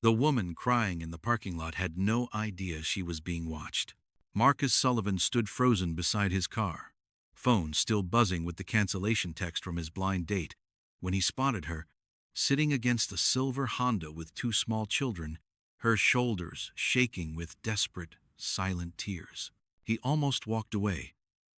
The woman crying in the parking lot had no idea she was being watched. Marcus Sullivan stood frozen beside his car, phone still buzzing with the cancellation text from his blind date, when he spotted her, sitting against a silver Honda with two small children, her shoulders shaking with desperate, silent tears. He almost walked away,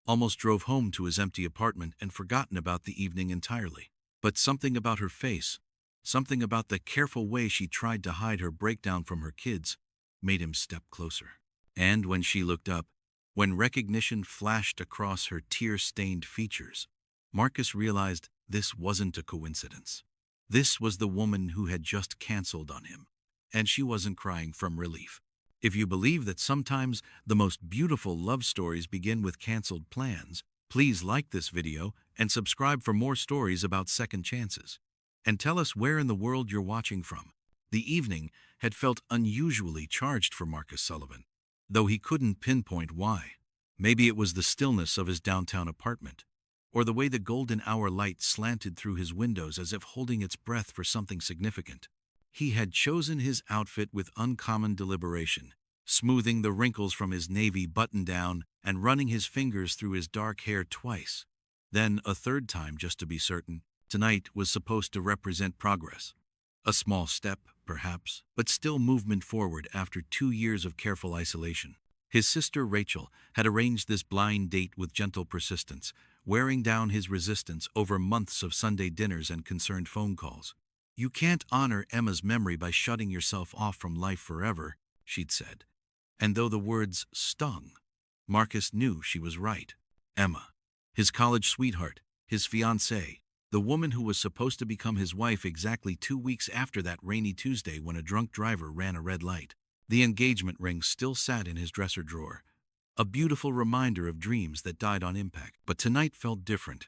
almost drove home to his empty apartment and forgotten about the evening entirely. But something about her face, something about the careful way she tried to hide her breakdown from her kids, made him step closer. And when she looked up, when recognition flashed across her tear-stained features, Marcus realized this wasn't a coincidence. This was the woman who had just canceled on him, and she wasn't crying from relief. If you believe that sometimes the most beautiful love stories begin with canceled plans, please like this video and subscribe for more stories about second chances. And tell us where in the world you're watching from. The evening had felt unusually charged for Marcus Sullivan, though he couldn't pinpoint why. Maybe it was the stillness of his downtown apartment, or the way the golden hour light slanted through his windows as if holding its breath for something significant. He had chosen his outfit with uncommon deliberation, smoothing the wrinkles from his navy button-down and running his fingers through his dark hair twice. Then a third time just to be certain. Tonight was supposed to represent progress. A small step, perhaps, but still movement forward after 2 years of careful isolation. His sister Rachel had arranged this blind date with gentle persistence, wearing down his resistance over months of Sunday dinners and concerned phone calls. "You can't honor Emma's memory by shutting yourself off from life forever," she'd said. And though the words stung, Marcus knew she was right. Emma, his college sweetheart, his fiancée, the woman who was supposed to become his wife exactly 2 weeks after that rainy Tuesday when a drunk driver ran a red light. The engagement ring still sat in his dresser drawer, a beautiful reminder of dreams that died on impact. But tonight felt different.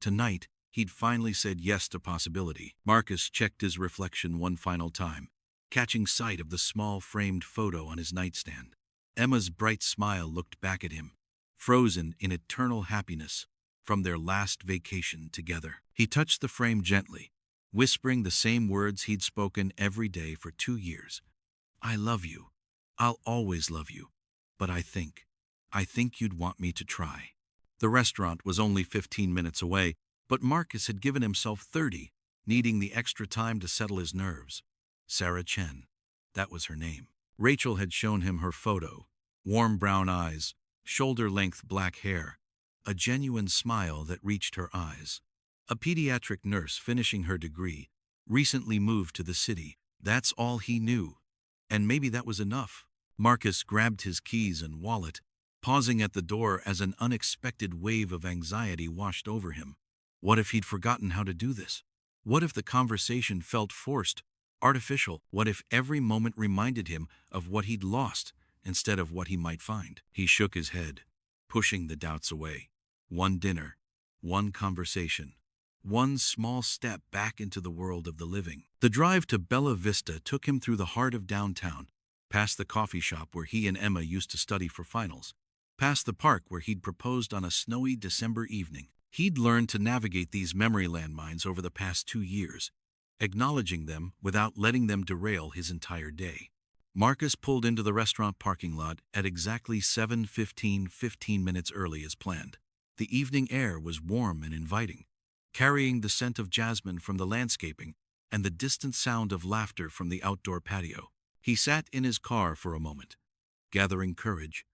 Tonight, he'd finally said yes to possibility. Marcus checked his reflection one final time, catching sight of the small framed photo on his nightstand. Emma's bright smile looked back at him, frozen in eternal happiness from their last vacation together. He touched the frame gently, whispering the same words he'd spoken every day for 2 years. "I love you. I'll always love you. But I think you'd want me to try." The restaurant was only 15 minutes away, but Marcus had given himself 30, needing the extra time to settle his nerves. Sarah Chen, that was her name. Rachel had shown him her photo. Warm brown eyes, shoulder-length black hair, a genuine smile that reached her eyes. A pediatric nurse finishing her degree, recently moved to the city. That's all he knew. And maybe that was enough. Marcus grabbed his keys and wallet, pausing at the door as an unexpected wave of anxiety washed over him. What if he'd forgotten how to do this? What if the conversation felt forced, artificial? What if every moment reminded him of what he'd lost instead of what he might find? He shook his head, pushing the doubts away. One dinner, one conversation, one small step back into the world of the living. The drive to Bella Vista took him through the heart of downtown, past the coffee shop where he and Emma used to study for finals, past the park where he'd proposed on a snowy December evening. He'd learned to navigate these memory landmines over the past 2 years, acknowledging them without letting them derail his entire day. Marcus pulled into the restaurant parking lot at exactly 7:15, 15 minutes early as planned. The evening air was warm and inviting, carrying the scent of jasmine from the landscaping and the distant sound of laughter from the outdoor patio. He sat in his car for a moment, gathering courage,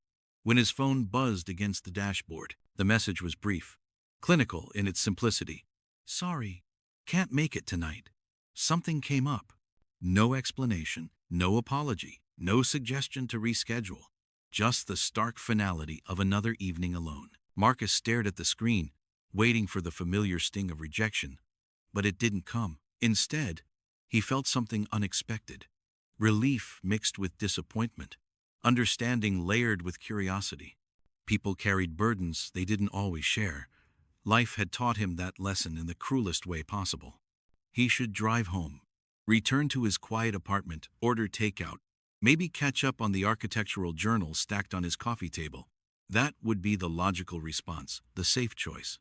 when his phone buzzed against the dashboard. The message was brief, clinical in its simplicity. "Sorry, can't make it tonight. Something came up." No explanation, no apology, no suggestion to reschedule. Just the stark finality of another evening alone. Marcus stared at the screen, waiting for the familiar sting of rejection, but it didn't come. Instead, he felt something unexpected. Relief mixed with disappointment, understanding layered with curiosity. People carried burdens they didn't always share. Life had taught him that lesson in the cruelest way possible. He should drive home, return to his quiet apartment, order takeout, maybe catch up on the architectural journals stacked on his coffee table. That would be the logical response, the safe choice.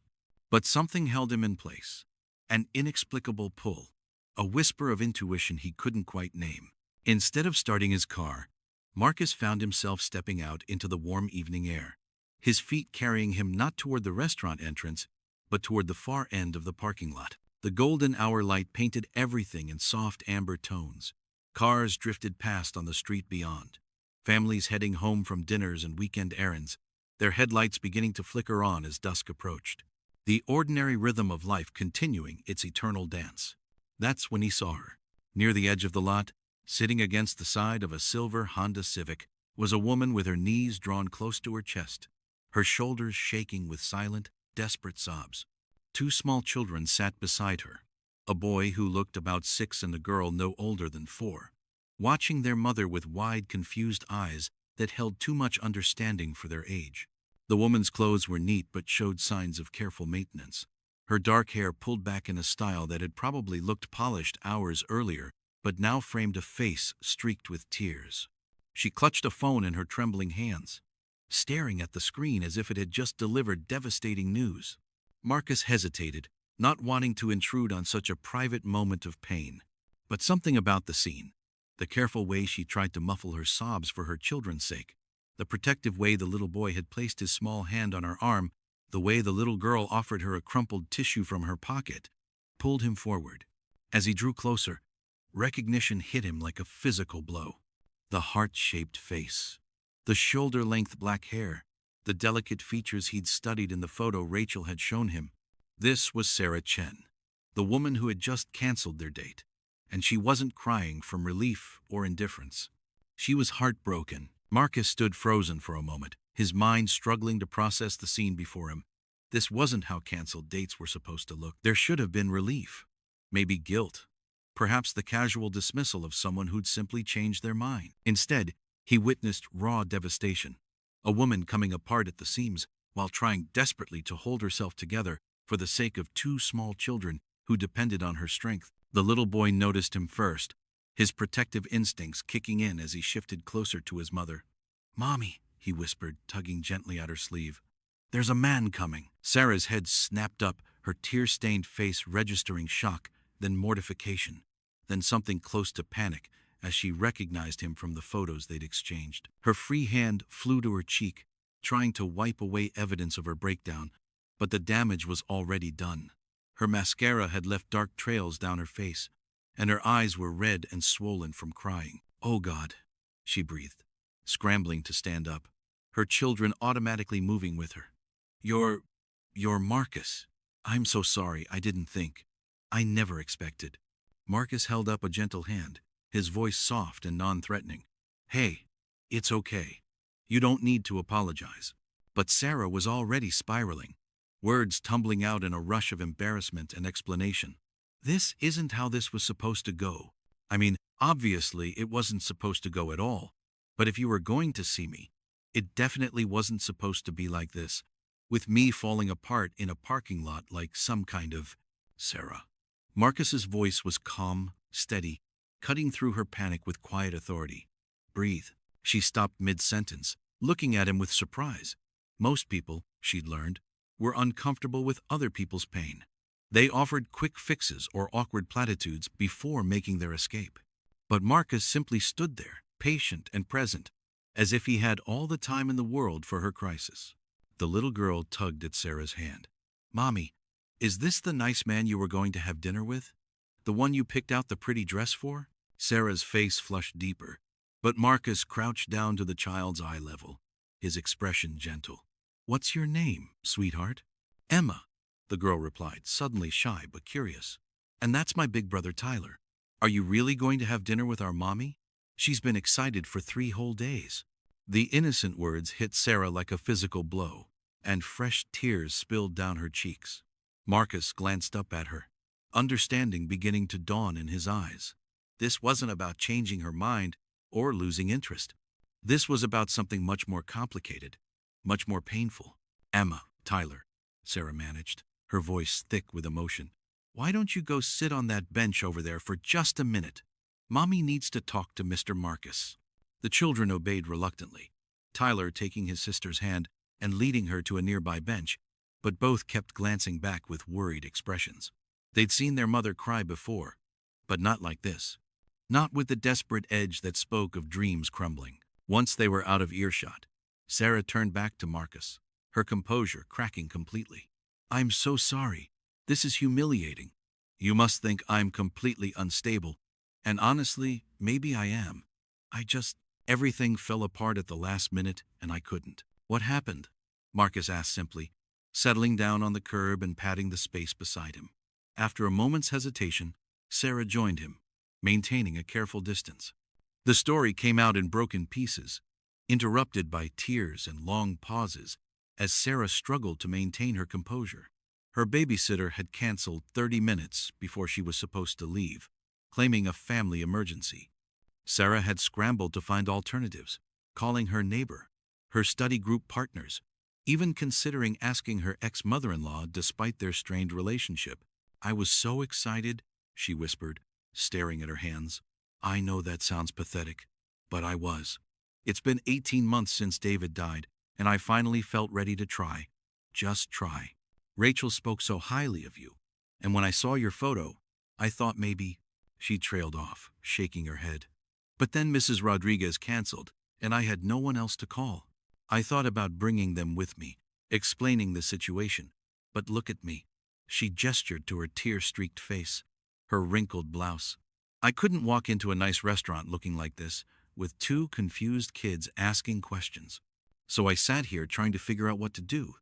But something held him in place. An inexplicable pull, a whisper of intuition he couldn't quite name. Instead of starting his car, Marcus found himself stepping out into the warm evening air, his feet carrying him not toward the restaurant entrance, but toward the far end of the parking lot. The golden hour light painted everything in soft amber tones. Cars drifted past on the street beyond. Families heading home from dinners and weekend errands, their headlights beginning to flicker on as dusk approached. The ordinary rhythm of life continuing its eternal dance. That's when he saw her. Near the edge of the lot, sitting against the side of a silver Honda Civic, was a woman with her knees drawn close to her chest, her shoulders shaking with silent, desperate sobs. Two small children sat beside her, a boy who looked about 6 and a girl no older than 4, watching their mother with wide, confused eyes that held too much understanding for their age. The woman's clothes were neat but showed signs of careful maintenance. Her dark hair pulled back in a style that had probably looked polished hours earlier, but now framed a face streaked with tears. She clutched a phone in her trembling hands, staring at the screen as if it had just delivered devastating news. Marcus hesitated, not wanting to intrude on such a private moment of pain. But something about the scene, the careful way she tried to muffle her sobs for her children's sake, the protective way the little boy had placed his small hand on her arm, the way the little girl offered her a crumpled tissue from her pocket, pulled him forward. As he drew closer, recognition hit him like a physical blow. The heart-shaped face, the shoulder-length black hair, the delicate features he'd studied in the photo Rachel had shown him. This was Sarah Chen, the woman who had just canceled their date. And she wasn't crying from relief or indifference. She was heartbroken. Marcus stood frozen for a moment, his mind struggling to process the scene before him. This wasn't how canceled dates were supposed to look. There should have been relief, maybe guilt, perhaps the casual dismissal of someone who'd simply changed their mind. Instead, he witnessed raw devastation, a woman coming apart at the seams while trying desperately to hold herself together for the sake of 2 small children who depended on her strength. The little boy noticed him first, his protective instincts kicking in as he shifted closer to his mother. "Mommy," he whispered, tugging gently at her sleeve. "There's a man coming." Sarah's head snapped up, her tear-stained face registering shock, then mortification, then something close to panic as she recognized him from the photos they'd exchanged. Her free hand flew to her cheek, trying to wipe away evidence of her breakdown, but the damage was already done. Her mascara had left dark trails down her face, and her eyes were red and swollen from crying. "Oh God," she breathed, scrambling to stand up, her children automatically moving with her. You're Marcus. I'm so sorry, I didn't think. I never expected." Marcus held up a gentle hand, his voice soft and non-threatening. "Hey, it's okay. You don't need to apologize." But Sarah was already spiraling, words tumbling out in a rush of embarrassment and explanation. "This isn't how this was supposed to go. I mean, obviously it wasn't supposed to go at all. But if you were going to see me, it definitely wasn't supposed to be like this, with me falling apart in a parking lot like some kind of Sarah." Marcus's voice was calm, steady, cutting through her panic with quiet authority. "Breathe." She stopped mid-sentence, looking at him with surprise. Most people, she'd learned, were uncomfortable with other people's pain. They offered quick fixes or awkward platitudes before making their escape. But Marcus simply stood there, patient and present, as if he had all the time in the world for her crisis. The little girl tugged at Sarah's hand. "Mommy, is this the nice man you were going to have dinner with? The one you picked out the pretty dress for?" Sarah's face flushed deeper, but Marcus crouched down to the child's eye level, his expression gentle. "What's your name, sweetheart?" "Emma," the girl replied, suddenly shy but curious. "And that's my big brother Tyler. Are you really going to have dinner with our mommy? She's been excited for 3 whole days." The innocent words hit Sarah like a physical blow, and fresh tears spilled down her cheeks. Marcus glanced up at her, understanding beginning to dawn in his eyes. This wasn't about changing her mind or losing interest. This was about something much more complicated, much more painful. "Emma, Tyler," Sarah managed, her voice thick with emotion. "Why don't you go sit on that bench over there for just a minute? Mommy needs to talk to Mr. Marcus." The children obeyed reluctantly, Tyler taking his sister's hand and leading her to a nearby bench, but both kept glancing back with worried expressions. They'd seen their mother cry before, but not like this. not with the desperate edge that spoke of dreams crumbling. Once they were out of earshot, Sarah turned back to Marcus, her composure cracking completely. "I'm so sorry. This is humiliating. You must think I'm completely unstable. And honestly, maybe I am. Everything fell apart at the last minute and I couldn't." "What happened?" Marcus asked simply, settling down on the curb and patting the space beside him. After a moment's hesitation, Sarah joined him, maintaining a careful distance. The story came out in broken pieces, interrupted by tears and long pauses as Sarah struggled to maintain her composure. Her babysitter had canceled 30 minutes before she was supposed to leave, claiming a family emergency. Sarah had scrambled to find alternatives, calling her neighbor, her study group partners, even considering asking her ex-mother-in-law despite their strained relationship. "I was so excited," she whispered, staring at her hands. "I know that sounds pathetic, but I was. It's been 18 months since David died, and I finally felt ready to try. Just try. Rachel spoke so highly of you, and when I saw your photo, I thought maybe—" She trailed off, shaking her head. "But then Mrs. Rodriguez canceled, and I had no one else to call. I thought about bringing them with me, explaining the situation. But look at me." She gestured to her tear-streaked face, her wrinkled blouse. "I couldn't walk into a nice restaurant looking like this, with two confused kids asking questions. So I sat here trying to figure out what to do,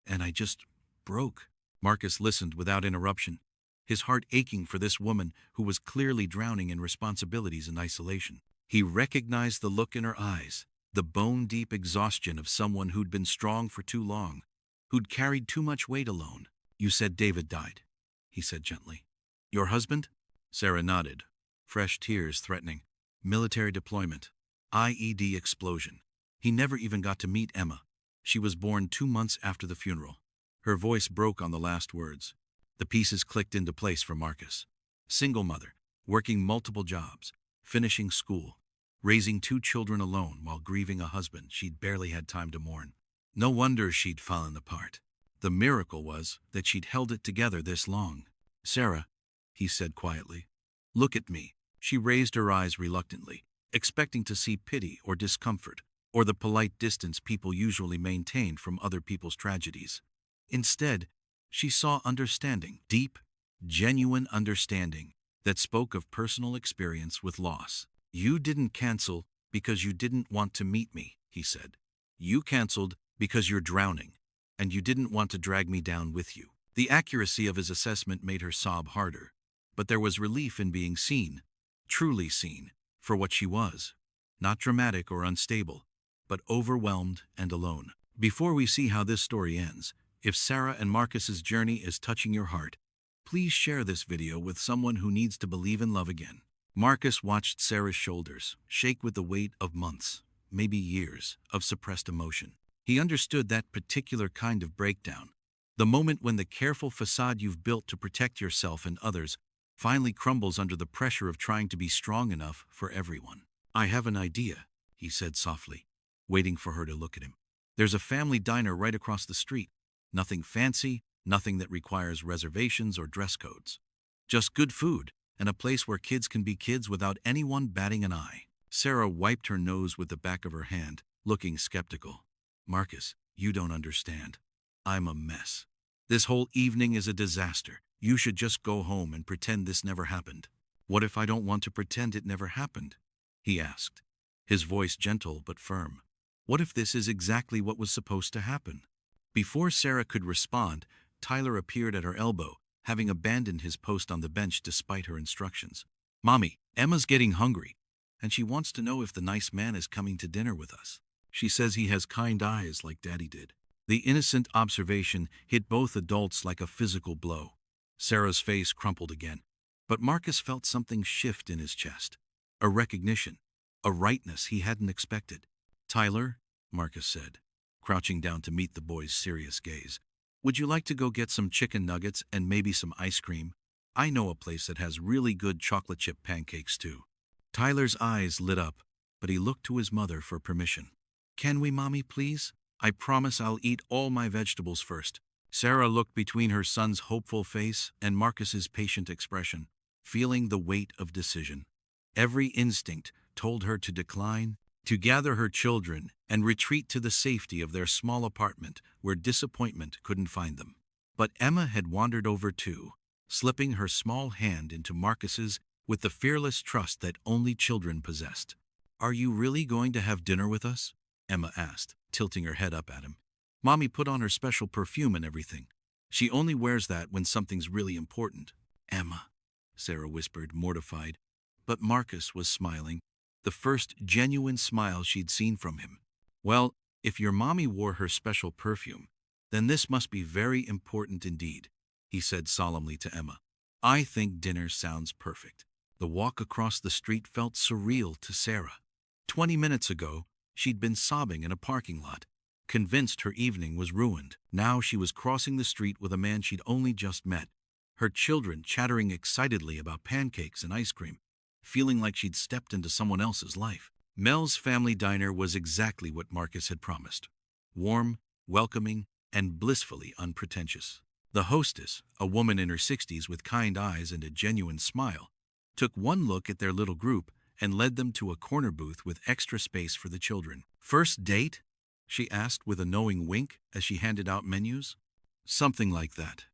and I just broke." Marcus listened without interruption, his heart aching for this woman who was clearly drowning in responsibilities and isolation. He recognized the look in her eyes, the bone-deep exhaustion of someone who'd been strong for too long, who'd carried too much weight alone. "You said David died," he said gently. "Your husband?" Sarah nodded, fresh tears threatening. "Military deployment. IED explosion. He never even got to meet Emma. She was born 2 months after the funeral." Her voice broke on the last words. The pieces clicked into place for Marcus. Single mother, working multiple jobs, finishing school, raising 2 children alone while grieving a husband she'd barely had time to mourn. No wonder she'd fallen apart. The miracle was that she'd held it together this long. "Sarah," he said quietly, "look at me." She raised her eyes reluctantly, expecting to see pity or discomfort, or the polite distance people usually maintain from other people's tragedies. Instead, she saw understanding, deep, genuine understanding that spoke of personal experience with loss. "You didn't cancel because you didn't want to meet me," he said. "You canceled because you're drowning, and you didn't want to drag me down with you." The accuracy of his assessment made her sob harder, but there was relief in being seen, truly seen, for what she was. Not dramatic or unstable, but overwhelmed and alone. Before we see how this story ends, if Sarah and Marcus's journey is touching your heart, please share this video with someone who needs to believe in love again. Marcus watched Sarah's shoulders shake with the weight of months, maybe years, of suppressed emotion. He understood that particular kind of breakdown, the moment when the careful facade you've built to protect yourself and others finally crumbles under the pressure of trying to be strong enough for everyone. "I have an idea," he said softly, waiting for her to look at him. "There's a family diner right across the street. Nothing fancy, nothing that requires reservations or dress codes. Just good food, and a place where kids can be kids without anyone batting an eye." Sarah wiped her nose with the back of her hand, looking skeptical. "Marcus, you don't understand. I'm a mess. This whole evening is a disaster. You should just go home and pretend this never happened." "What if I don't want to pretend it never happened?" he asked, his voice gentle but firm. "What if this is exactly what was supposed to happen?" Before Sarah could respond, Tyler appeared at her elbow, having abandoned his post on the bench despite her instructions. "Mommy, Emma's getting hungry, and she wants to know if the nice man is coming to dinner with us. She says he has kind eyes like Daddy did." The innocent observation hit both adults like a physical blow. Sarah's face crumpled again, but Marcus felt something shift in his chest. A recognition, a rightness he hadn't expected. "Tyler," Marcus said, crouching down to meet the boy's serious gaze, "would you like to go get some chicken nuggets and maybe some ice cream? I know a place that has really good chocolate chip pancakes too." Tyler's eyes lit up, but he looked to his mother for permission. "Can we, Mommy, please? I promise I'll eat all my vegetables first." Sarah looked between her son's hopeful face and Marcus's patient expression, feeling the weight of decision. Every instinct told her to decline, to gather her children and retreat to the safety of their small apartment where disappointment couldn't find them. But Emma had wandered over too, slipping her small hand into Marcus's with the fearless trust that only children possessed. "Are you really going to have dinner with us?" Emma asked, tilting her head up at him. "Mommy put on her special perfume and everything. She only wears that when something's really important." "Emma," Sarah whispered, mortified. But Marcus was smiling, the first genuine smile she'd seen from him. "Well, if your mommy wore her special perfume, then this must be very important indeed," he said solemnly to Emma. "I think dinner sounds perfect." The walk across the street felt surreal to Sarah. 20 minutes ago, she'd been sobbing in a parking lot, convinced her evening was ruined. Now she was crossing the street with a man she'd only just met, her children chattering excitedly about pancakes and ice cream, feeling like she'd stepped into someone else's life. Mel's family diner was exactly what Marcus had promised. Warm, welcoming, and blissfully unpretentious. The hostess, a woman in her 60s with kind eyes and a genuine smile, took one look at their little group and led them to a corner booth with extra space for the children. "First date?" she asked with a knowing wink as she handed out menus. "Something like that,"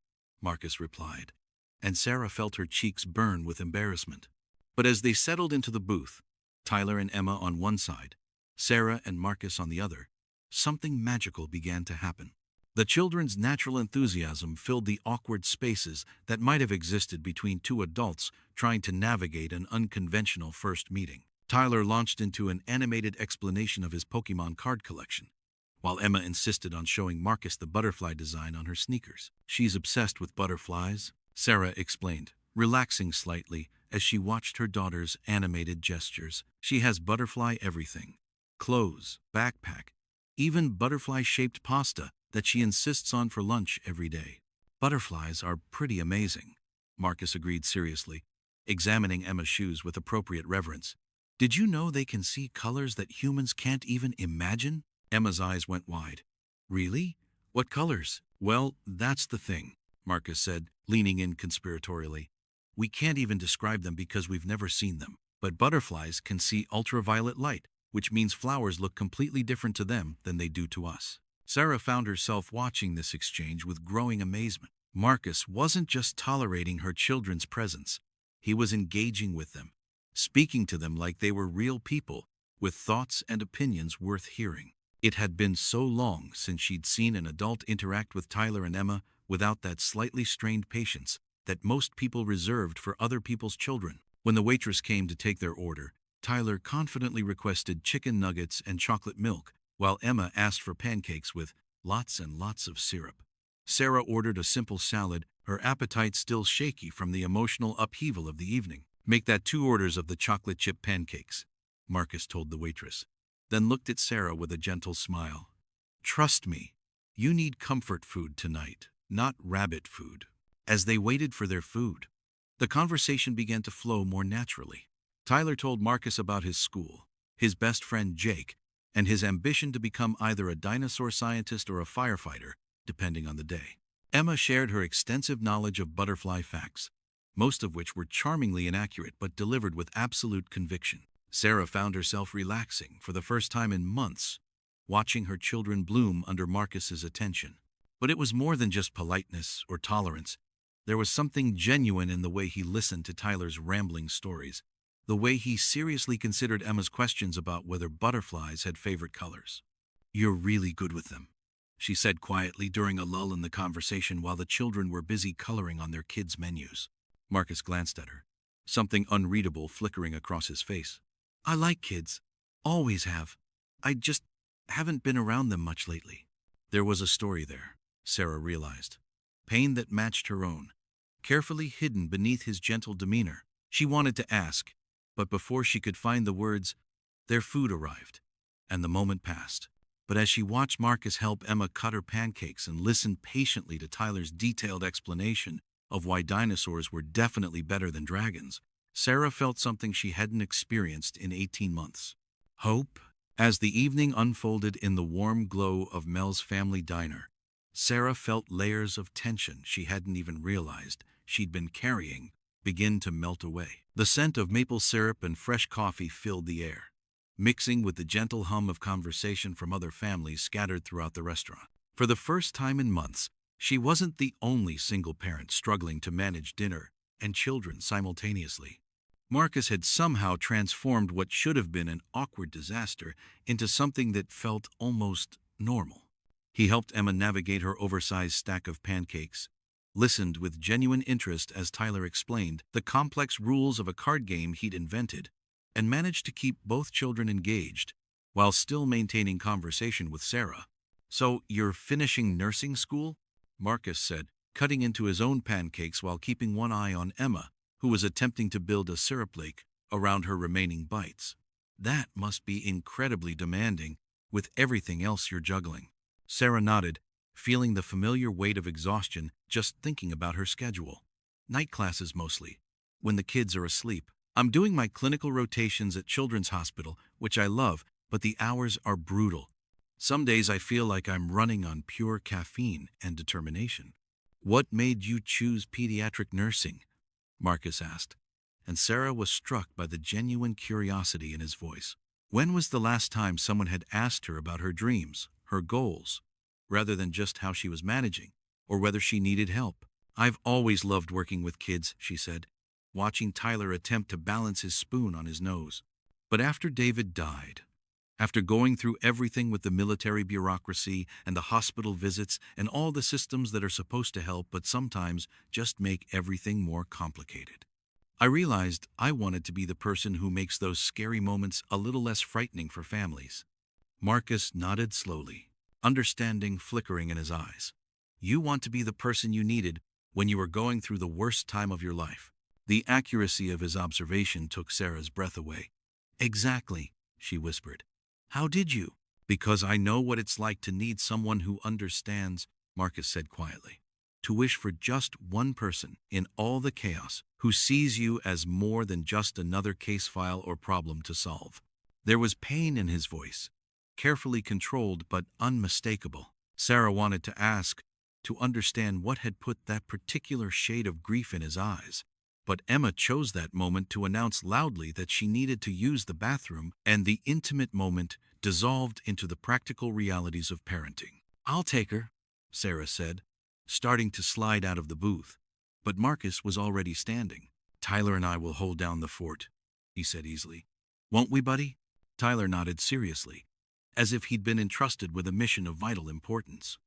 Marcus replied, and Sarah felt her cheeks burn with embarrassment. But as they settled into the booth, Tyler and Emma on one side, Sarah and Marcus on the other, something magical began to happen. The children's natural enthusiasm filled the awkward spaces that might have existed between two adults trying to navigate an unconventional first meeting. Tyler launched into an animated explanation of his Pokemon card collection, while Emma insisted on showing Marcus the butterfly design on her sneakers. "She's obsessed with butterflies," Sarah explained, relaxing slightly as she watched her daughter's animated gestures. "She has butterfly everything. Clothes, backpack, even butterfly-shaped pasta that she insists on for lunch every day." "Butterflies are pretty amazing," Marcus agreed seriously, examining Emma's shoes with appropriate reverence. "Did you know they can see colors that humans can't even imagine?" Emma's eyes went wide. "Really? What colors?" "Well, that's the thing," Marcus said, leaning in conspiratorially. "We can't even describe them because we've never seen them. But butterflies can see ultraviolet light, which means flowers look completely different to them than they do to us." Sarah found herself watching this exchange with growing amazement. Marcus wasn't just tolerating her children's presence. He was engaging with them, speaking to them like they were real people, with thoughts and opinions worth hearing. It had been so long since she'd seen an adult interact with Tyler and Emma without that slightly strained patience that most people reserved for other people's children. When the waitress came to take their order, Tyler confidently requested chicken nuggets and chocolate milk, while Emma asked for pancakes with lots and lots of syrup. Sarah ordered a simple salad, her appetite still shaky from the emotional upheaval of the evening. "Make that 2 orders of the chocolate chip pancakes," Marcus told the waitress, then looked at Sarah with a gentle smile. "Trust me, you need comfort food tonight, not rabbit food." As they waited for their food, the conversation began to flow more naturally. Tyler told Marcus about his school, his best friend Jake, and his ambition to become either a dinosaur scientist or a firefighter, depending on the day. Emma shared her extensive knowledge of butterfly facts, most of which were charmingly inaccurate but delivered with absolute conviction. Sarah found herself relaxing for the first time in months, watching her children bloom under Marcus's attention. But it was more than just politeness or tolerance. There was something genuine in the way he listened to Tyler's rambling stories, the way he seriously considered Emma's questions about whether butterflies had favorite colors. "You're really good with them," she said quietly during a lull in the conversation while the children were busy coloring on their kids' menus. Marcus glanced at her, something unreadable flickering across his face. "I like kids. Always have. I just haven't been around them much lately." There was a story there, Sarah realized. Pain that matched her own, carefully hidden beneath his gentle demeanor. She wanted to ask, but before she could find the words, their food arrived, and the moment passed. But as she watched Marcus help Emma cut her pancakes and listened patiently to Tyler's detailed explanation of why dinosaurs were definitely better than dragons, Sarah felt something she hadn't experienced in 18 months. Hope. As the evening unfolded in the warm glow of Mel's family diner, Sarah felt layers of tension she hadn't even realized she'd been carrying begin to melt away. The scent of maple syrup and fresh coffee filled the air, mixing with the gentle hum of conversation from other families scattered throughout the restaurant. For the first time in months, she wasn't the only single parent struggling to manage dinner and children simultaneously. Marcus had somehow transformed what should have been an awkward disaster into something that felt almost normal. He helped Emma navigate her oversized stack of pancakes, listened with genuine interest as Tyler explained the complex rules of a card game he'd invented, and managed to keep both children engaged while still maintaining conversation with Sarah. "So, you're finishing nursing school?" Marcus said, cutting into his own pancakes while keeping one eye on Emma, who was attempting to build a syrup lake around her remaining bites. "That must be incredibly demanding with everything else you're juggling." Sarah nodded, feeling the familiar weight of exhaustion just thinking about her schedule. "Night classes mostly, when the kids are asleep. I'm doing my clinical rotations at Children's Hospital, which I love, but the hours are brutal. Some days I feel like I'm running on pure caffeine and determination." "What made you choose pediatric nursing?" Marcus asked, and Sarah was struck by the genuine curiosity in his voice. When was the last time someone had asked her about her dreams, her goals, rather than just how she was managing, or whether she needed help? "I've always loved working with kids," she said, watching Tyler attempt to balance his spoon on his nose. "But after David died, after going through everything with the military bureaucracy and the hospital visits and all the systems that are supposed to help but sometimes just make everything more complicated, I realized I wanted to be the person who makes those scary moments a little less frightening for families." Marcus nodded slowly, understanding flickering in his eyes. "You want to be the person you needed when you were going through the worst time of your life." The accuracy of his observation took Sarah's breath away. "Exactly," she whispered. "How did you?" "Because I know what it's like to need someone who understands," Marcus said quietly. "To wish for just one person in all the chaos who sees you as more than just another case file or problem to solve." There was pain in his voice, carefully controlled but unmistakable. Sarah wanted to ask, to understand what had put that particular shade of grief in his eyes. But Emma chose that moment to announce loudly that she needed to use the bathroom, and the intimate moment dissolved into the practical realities of parenting. "I'll take her," Sarah said, starting to slide out of the booth. But Marcus was already standing. "Tyler and I will hold down the fort," he said easily. "Won't we, buddy?" Tyler nodded seriously, as if he'd been entrusted with a mission of vital importance.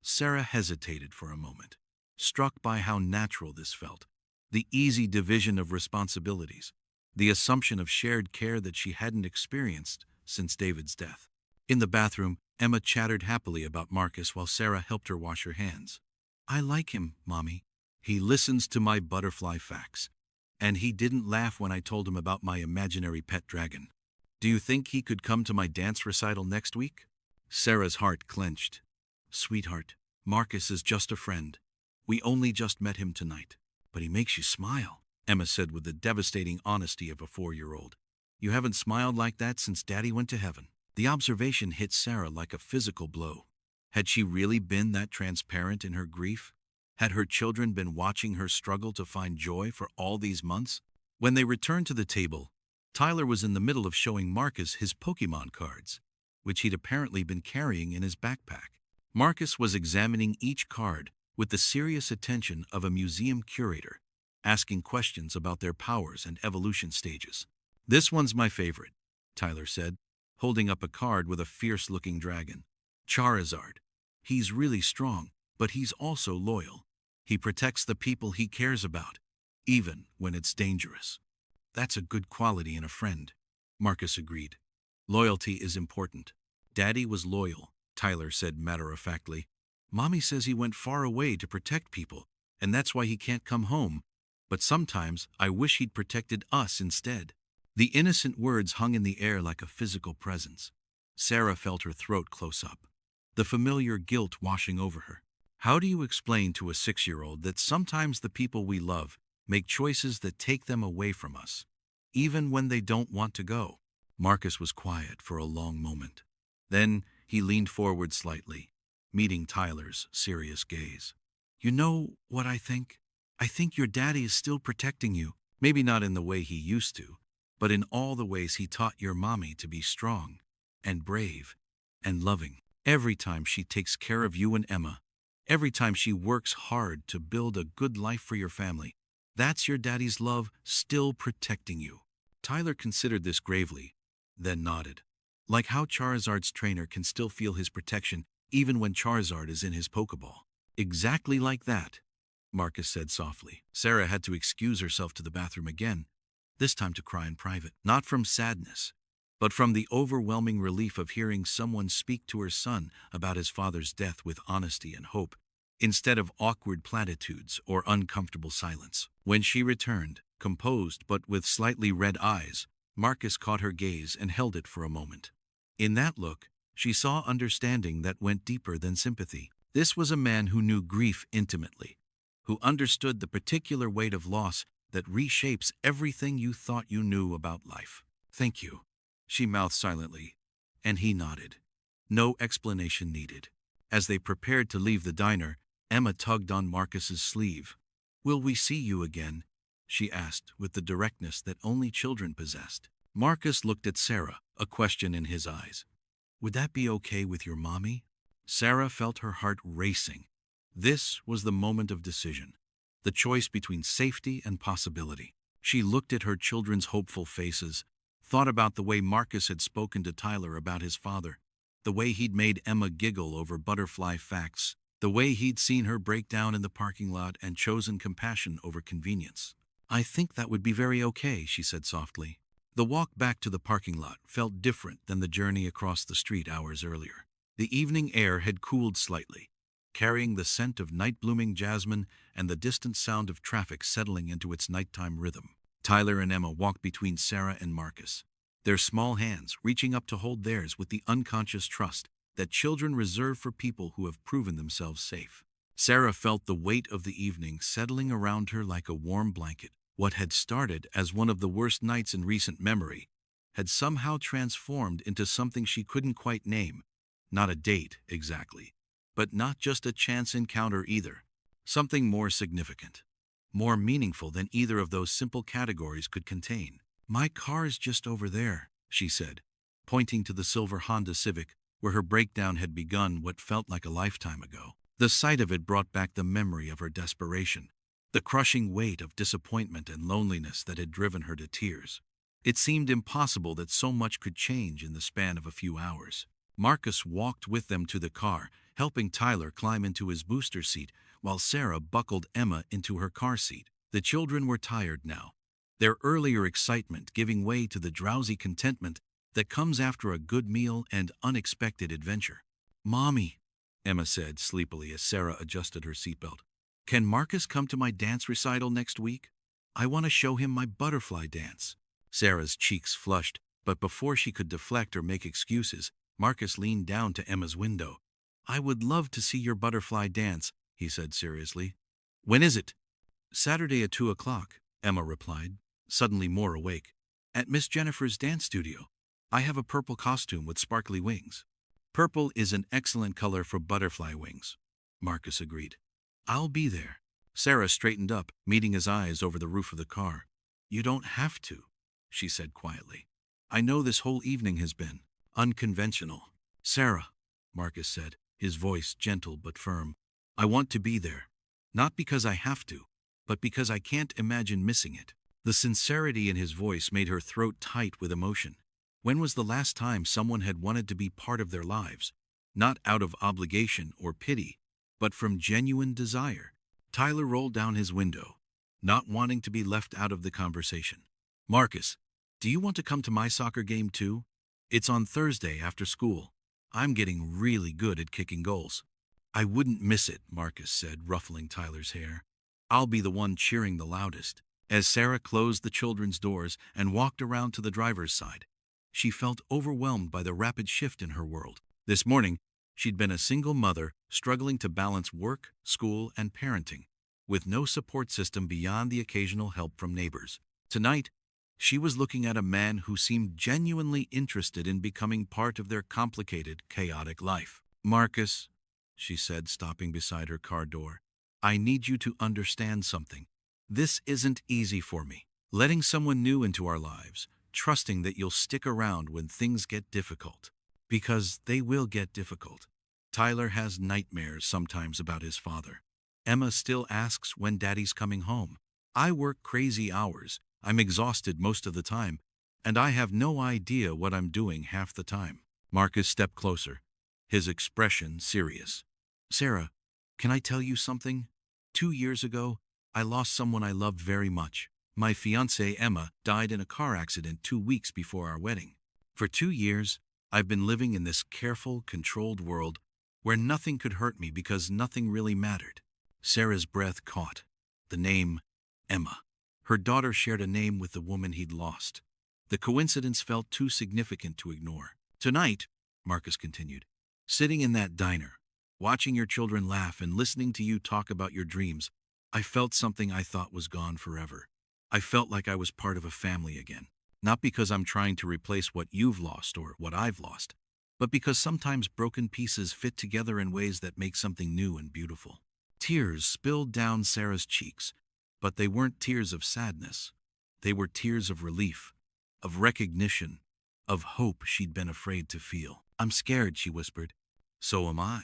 Sarah hesitated for a moment, struck by how natural this felt. The easy division of responsibilities, the assumption of shared care that she hadn't experienced since David's death. In the bathroom, Emma chattered happily about Marcus while Sarah helped her wash her hands. "I like him, Mommy. He listens to my butterfly facts. And he didn't laugh when I told him about my imaginary pet dragon. Do you think he could come to my dance recital next week?" Sarah's heart clenched. "Sweetheart, Marcus is just a friend. We only just met him tonight. But he makes you smile," Emma said with the devastating honesty of a 4-year-old. "You haven't smiled like that since Daddy went to heaven." The observation hit Sarah like a physical blow. Had she really been that transparent in her grief? Had her children been watching her struggle to find joy for all these months? When they returned to the table, Tyler was in the middle of showing Marcus his Pokemon cards, which he'd apparently been carrying in his backpack. Marcus was examining each card with the serious attention of a museum curator, asking questions about their powers and evolution stages. "This one's my favorite," Tyler said, holding up a card with a fierce-looking dragon. "Charizard. He's really strong, but he's also loyal. He protects the people he cares about, even when it's dangerous." "That's a good quality in a friend," Marcus agreed. "Loyalty is important. Daddy was loyal," Tyler said matter-of-factly. "Mommy says he went far away to protect people, and that's why he can't come home. But sometimes I wish he'd protected us instead." The innocent words hung in the air like a physical presence. Sarah felt her throat close up, the familiar guilt washing over her. How do you explain to a 6-year-old that sometimes the people we love make choices that take them away from us, even when they don't want to go? Marcus was quiet for a long moment. Then he leaned forward slightly, meeting Tyler's serious gaze. "You know what I think? I think your daddy is still protecting you. Maybe not in the way he used to, but in all the ways he taught your mommy to be strong and brave and loving. Every time she takes care of you and Emma, every time she works hard to build a good life for your family, that's your daddy's love still protecting you. Tyler considered this gravely, then nodded. Like how Charizard's trainer can still feel his protection even when Charizard is in his Pokeball. Exactly like that, Marcus said softly. Sarah had to excuse herself to the bathroom again, this time to cry in private. Not from sadness, but from the overwhelming relief of hearing someone speak to her son about his father's death with honesty and hope, instead of awkward platitudes or uncomfortable silence. When she returned, composed but with slightly red eyes, Marcus caught her gaze and held it for a moment. In that look, she saw understanding that went deeper than sympathy. This was a man who knew grief intimately, who understood the particular weight of loss that reshapes everything you thought you knew about life. Thank you, she mouthed silently, and he nodded. No explanation needed. As they prepared to leave the diner, Emma tugged on Marcus's sleeve. Will we see you again? She asked with the directness that only children possessed. Marcus looked at Sarah, a question in his eyes. Would that be okay with your mommy? Sarah felt her heart racing. This was the moment of decision, the choice between safety and possibility. She looked at her children's hopeful faces, thought about the way Marcus had spoken to Tyler about his father, the way he'd made Emma giggle over butterfly facts, the way he'd seen her break down in the parking lot and chosen compassion over convenience. I think that would be very okay, she said softly. The walk back to the parking lot felt different than the journey across the street hours earlier. The evening air had cooled slightly, carrying the scent of night-blooming jasmine and the distant sound of traffic settling into its nighttime rhythm. Tyler and Emma walked between Sarah and Marcus, their small hands reaching up to hold theirs with the unconscious trust that children reserve for people who have proven themselves safe. Sarah felt the weight of the evening settling around her like a warm blanket. What had started as one of the worst nights in recent memory had somehow transformed into something she couldn't quite name. Not a date, exactly, but not just a chance encounter either. Something more significant, more meaningful than either of those simple categories could contain. My car is just over there, she said, pointing to the silver Honda Civic where her breakdown had begun what felt like a lifetime ago. The sight of it brought back the memory of her desperation, the crushing weight of disappointment and loneliness that had driven her to tears. It seemed impossible that so much could change in the span of a few hours. Marcus walked with them to the car, helping Tyler climb into his booster seat while Sarah buckled Emma into her car seat. The children were tired now, their earlier excitement giving way to the drowsy contentment that comes after a good meal and unexpected adventure. Mommy, Emma said sleepily as Sarah adjusted her seatbelt. Can Marcus come to my dance recital next week? I want to show him my butterfly dance. Sarah's cheeks flushed, but before she could deflect or make excuses, Marcus leaned down to Emma's window. I would love to see your butterfly dance, he said seriously. When is it? Saturday at 2 o'clock, Emma replied, suddenly more awake. At Miss Jennifer's dance studio. I have a purple costume with sparkly wings. Purple is an excellent color for butterfly wings, Marcus agreed. I'll be there. Sarah straightened up, meeting his eyes over the roof of the car. You don't have to, she said quietly. I know this whole evening has been unconventional. Sarah, Marcus said, his voice gentle but firm. I want to be there. Not because I have to, but because I can't imagine missing it. The sincerity in his voice made her throat tight with emotion. When was the last time someone had wanted to be part of their lives, not out of obligation or pity, but from genuine desire? Tyler rolled down his window, not wanting to be left out of the conversation. Marcus, do you want to come to my soccer game too? It's on Thursday after school. I'm getting really good at kicking goals. I wouldn't miss it, Marcus said, ruffling Tyler's hair. I'll be the one cheering the loudest. As Sarah closed the children's doors and walked around to the driver's side, she felt overwhelmed by the rapid shift in her world. This morning, she'd been a single mother struggling to balance work, school, and parenting, with no support system beyond the occasional help from neighbors. Tonight, she was looking at a man who seemed genuinely interested in becoming part of their complicated, chaotic life. Marcus, she said, stopping beside her car door, I need you to understand something. This isn't easy for me. Letting someone new into our lives, trusting that you'll stick around when things get difficult. Because they will get difficult. Tyler has nightmares sometimes about his father. Emma still asks when Daddy's coming home. I work crazy hours, I'm exhausted most of the time, and I have no idea what I'm doing half the time. Marcus stepped closer, his expression serious. Sarah, can I tell you something? 2 years ago, I lost someone I loved very much. My fiancée Emma died in a car accident 2 weeks before our wedding. For 2 years, I've been living in this careful, controlled world where nothing could hurt me because nothing really mattered. Sarah's breath caught. The name, Emma. Her daughter shared a name with the woman he'd lost. The coincidence felt too significant to ignore. Tonight, Marcus continued, sitting in that diner, watching your children laugh and listening to you talk about your dreams, I felt something I thought was gone forever. I felt like I was part of a family again. Not because I'm trying to replace what you've lost or what I've lost, but because sometimes broken pieces fit together in ways that make something new and beautiful. Tears spilled down Sarah's cheeks, but they weren't tears of sadness. They were tears of relief, of recognition, of hope she'd been afraid to feel. I'm scared, she whispered. So am I,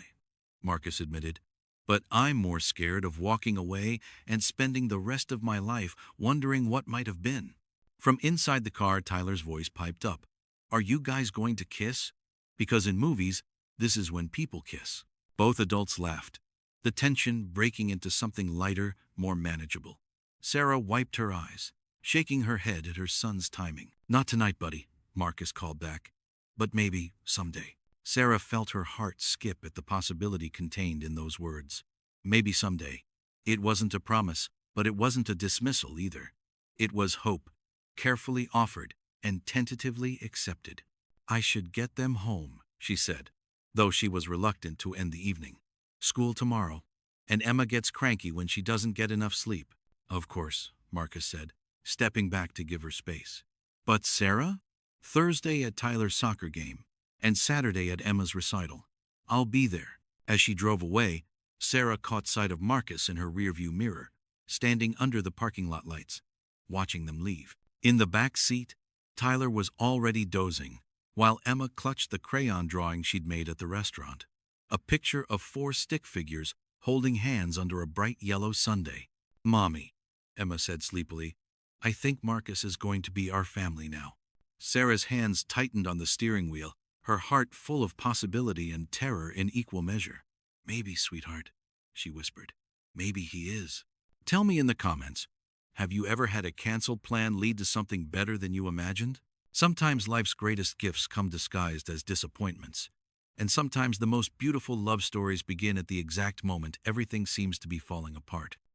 Marcus admitted. But I'm more scared of walking away and spending the rest of my life wondering what might have been. From inside the car, Tyler's voice piped up. Are you guys going to kiss? Because in movies, this is when people kiss. Both adults laughed, the tension breaking into something lighter, more manageable. Sarah wiped her eyes, shaking her head at her son's timing. Not tonight, buddy, Marcus called back. But maybe someday. Sarah felt her heart skip at the possibility contained in those words. Maybe someday. It wasn't a promise, but it wasn't a dismissal either. It was hope, carefully offered and tentatively accepted. I should get them home, she said, though she was reluctant to end the evening. School tomorrow, and Emma gets cranky when she doesn't get enough sleep. Of course, Marcus said, stepping back to give her space. But Sarah? Thursday at Tyler's soccer game, and Saturday at Emma's recital. I'll be there. As she drove away, Sarah caught sight of Marcus in her rearview mirror, standing under the parking lot lights, watching them leave. In the back seat, Tyler was already dozing, while Emma clutched the crayon drawing she'd made at the restaurant. A picture of 4 stick figures holding hands under a bright yellow sundae. Mommy, Emma said sleepily, I think Marcus is going to be our family now. Sarah's hands tightened on the steering wheel, her heart full of possibility and terror in equal measure. Maybe, sweetheart, she whispered. Maybe he is. Tell me in the comments, have you ever had a canceled plan lead to something better than you imagined? Sometimes life's greatest gifts come disguised as disappointments. And sometimes the most beautiful love stories begin at the exact moment everything seems to be falling apart.